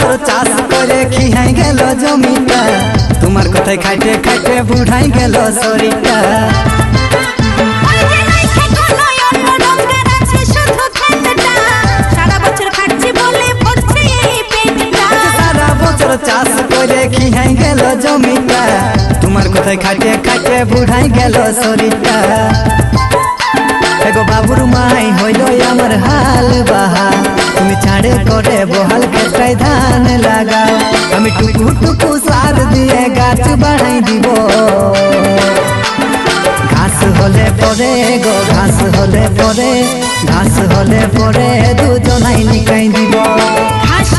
বছর চাষ করে খিহাই গেল জমিটা, তোমার কথায় খাইতে খাইতে বুড়াই গেল শরীরটা। সারা বছর চাষ করে খিহাই গেল জমিটা, তোমার কথায় খাইতে খাইতে বুড়াই গেল শরীরটা। এগো বাবুর মাই হইল আমার হাল বাহা, তুমি ছাড়ে করে বহাল খেতায় ধান লাগাও, আমি টুকু টুকু সার দিয়ে গাছ বাড়াই দিব। ঘাস হলে পরে গো ঘাস হলে পরে, ঘাস হলে পরে দুজনাই নিকাই দিব। ঘাস